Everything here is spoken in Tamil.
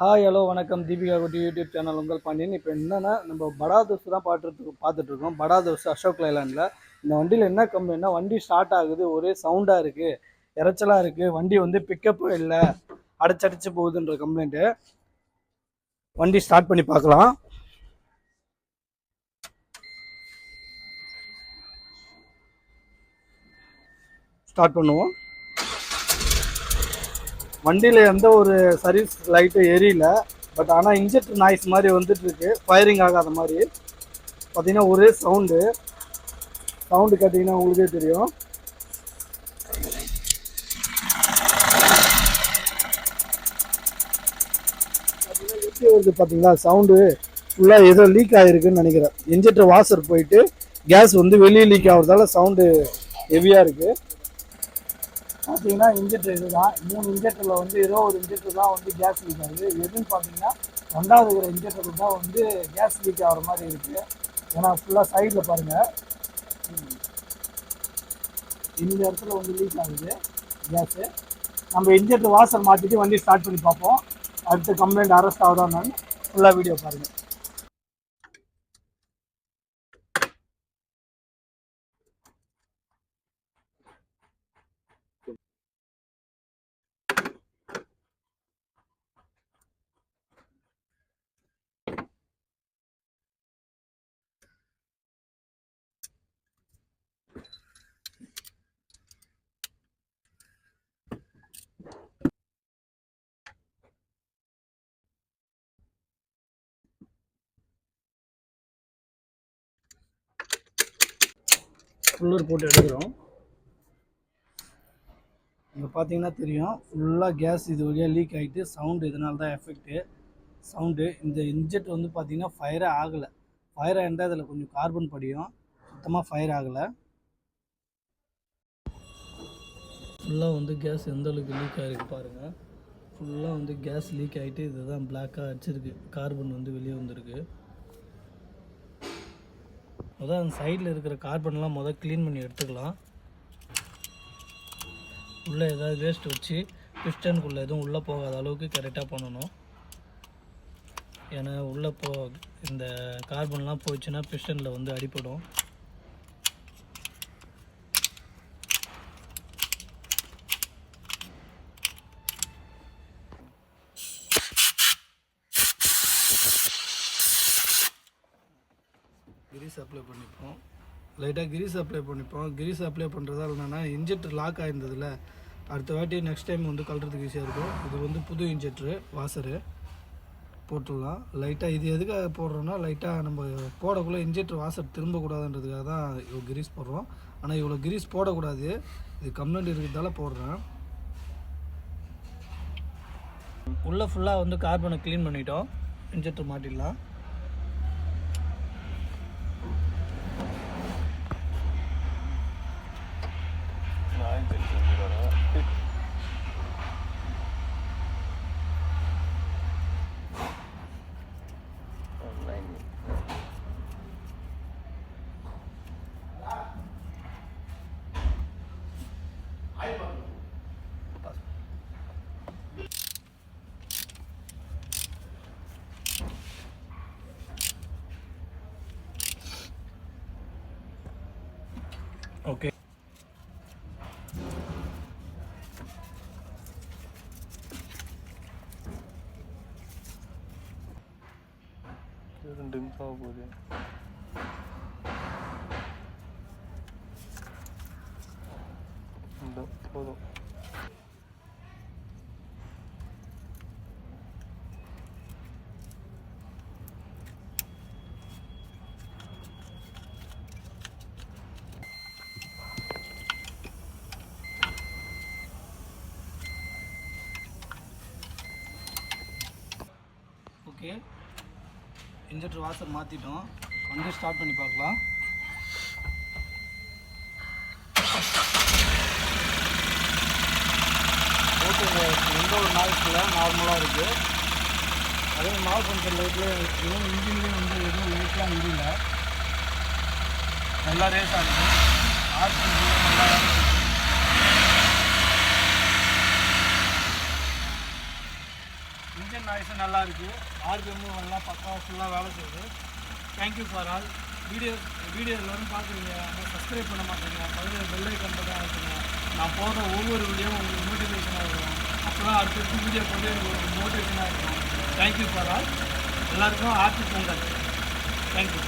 ஹாய் ஹலோ வணக்கம் தீபிகா குட்டி யூடியூப் சேனல் உங்கள் பாண்டியன். இப்போ என்னென்னா நம்ம படா தோசை தான் பார்த்துட்ருக்கோம். படா தோசை அசோக் லைலாண்டில். இந்த வண்டியில் என்ன கம்ப்ளைண்ட்னா, வண்டி ஸ்டார்ட் ஆகுது, ஒரே சவுண்டாக இருக்குது, இறைச்சலாக இருக்குது, வண்டி வந்து பிக்கப்பும் இல்லை, அடைச்சடிச்சு போகுதுன்ற கம்ப்ளைண்ட்டு. வண்டி ஸ்டார்ட் பண்ணி பார்க்கலாம். ஸ்டார்ட் பண்ணுவோம். வண்டியில் எந்த ஒரு சர்வீஸ் லைட்டும் எரியல, பட் ஆனால் இன்ஜெக்டர் நாய்ஸ் மாதிரி வந்துட்டுருக்கு, ஃபயரிங் ஆகாத மாதிரி. பார்த்தீங்கன்னா ஒரே சவுண்டு கேட்டிங்கன்னா உங்களுக்கே தெரியும். எப்படி வருது பார்த்தீங்களா சவுண்டு? ஃபுல்லாக ஏதோ லீக் ஆகிருக்குன்னு நினைக்கிறேன். இன்ஜெக்டர் வாஷர் போயிட்டு கேஸ் வந்து வெளியே லீக் ஆகிறதால சவுண்டு ஹெவியாக இருக்குது. பார்த்தீங்கன்னா இன்ஜெக்டர் இதுதான். 3 இன்ஜெக்டரில் வந்து ஏதோ ஒரு இன்ஜெக்டர் தான் வந்து கேஸ் லீக் ஆகுது. எதுன்னு பார்த்தீங்கன்னா 2வது இருக்கிற இன்ஜெக்டருக்கு தான் வந்து கேஸ் லீக் ஆகிற மாதிரி இருக்குது. ஏன்னா ஃபுல்லாக சைடில் பாருங்கள், இந்த இடத்துல வந்து லீக் ஆகுது கேஸு. நம்ம இன்ஜெக்டர் வாஷர் மாற்றிட்டு வண்டி ஸ்டார்ட் பண்ணி பார்ப்போம். அடுத்த கம்ப்ளைண்ட் அரெஸ்ட் ஆகுதான்னு ஃபுல்லாக வீடியோ பாருங்கள். ஃபுல்லர் போட்டு எடுக்கிறோம். இங்கே பார்த்தீங்கன்னா தெரியும், ஃபுல்லாக கேஸ் இது வழியாக லீக் ஆகிட்டு சவுண்டு இதனால தான் எஃபெக்ட்டு. சவுண்டு இந்த இன்ஜெக்ட் வந்து பார்த்திங்கன்னா ஃபயரே ஆகலை. ஃபயர் ஆகிருந்தால் இதில் கொஞ்சம் கார்பன் படியும், சுத்தமாக ஃபயர் ஆகலை. ஃபுல்லாக வந்து கேஸ் எந்த அளவுக்கு லீக் ஆகிருக்கு பாருங்கள். ஃபுல்லாக வந்து கேஸ் லீக் ஆகிட்டு இதுதான் பிளாக்காக அடிச்சிருக்கு, கார்பன் வந்து வெளியே வந்திருக்கு. அதான் அந்த சைடில் இருக்கிற கார்பன்லாம் க்ளீன் பண்ணி எடுத்துக்கலாம். உள்ளே ஏதாவது வேஸ்ட் வச்சு பிஸ்டனுக்குள்ளே எதுவும் உள்ளே போகாத அளவுக்கு கரெக்டாக பண்ணணும். ஏன்னா உள்ளே இந்த கார்பன்லாம் போச்சுன்னா பிஸ்டனில் வந்து அடிப்படும். கிரீஸ் அப்ளை பண்ணிப்போம், லைட்டாக கிரீஸ் அப்ளை பண்ணிப்போம். கிரீஸ் அப்ளை பண்ணுறதால என்னென்னா இன்ஜெக்டர் லாக் ஆகிருந்ததில்ல, அடுத்த வாட்டி நெக்ஸ்ட் டைம் வந்து கழட்டுறதுக்கு ஈஸியாக இருக்கும். இது வந்து புது இன்ஜெக்டரு வாஷரு போட்டுடலாம். லைட்டாக இது எதுக்காக போடுறோன்னா, லைட்டாக நம்ம போடக்குள்ளே இன்ஜெக்டர் வாஷர் திரும்பக்கூடாதுன்றதுக்காக தான் இவ்வளோ கிரீஸ் போடுறோம். ஆனால் இவ்வளோ கிரீஸ் போடக்கூடாது, இது கம்ப்ளைண்ட் இருக்கிறதால போடுறேன். உள்ளே ஃபுல்லாக வந்து கார்பனை க்ளீன் பண்ணிட்டோம், இன்ஜெக்டர் மாட்டிடலாம். ஓகே, ட்ரிங்க்ஸ் ஆக போகுது. போதும். ஓகே, இன்ஜெக்டர் வாஷர் மாற்றிட்டோம். வண்டி ஸ்டார்ட் பண்ணி பார்க்கலாம். ஓகே, எந்த ஒரு நாய்ஸ் இல்லை, நார்மலாக இருக்குது. அதே மாவு ஃபங்க்ஷன் லைட்லேயே இன்னும் இன்ஜின்லேயும் வந்து எதுவும் லைட்லாம் முடியல, நல்லா ரேஸ் ஆகுது. நல்லா இன்ஜின் வாய்ஸும் நல்லா இருக்குது, ஆர்பிஎம்மும் நல்லா பக்காவாக ஃபுல்லாக வேலை செய்யுது. Thank you for all. வீடியோ எல்லோரும் பார்க்குறீங்க, ஆனால் சப்ஸ்கிரைப் பண்ண மாட்டேங்க. பதில் பெல் ஐக்கான் பட்டன் அழுத்துங்க. நான் போடுற ஒவ்வொரு வீடியோவும் உங்களுக்கு மோட்டிவேஷனாக இருக்கும். அப்போ தான் அடுத்தடுத்து வீடியோ போட்டு எனக்கு ஒரு மோட்டிவேஷனாக இருக்கும். Thank you for all. எல்லாருக்கும் ஹாப்பி பொங்கல். தேங்க்யூ.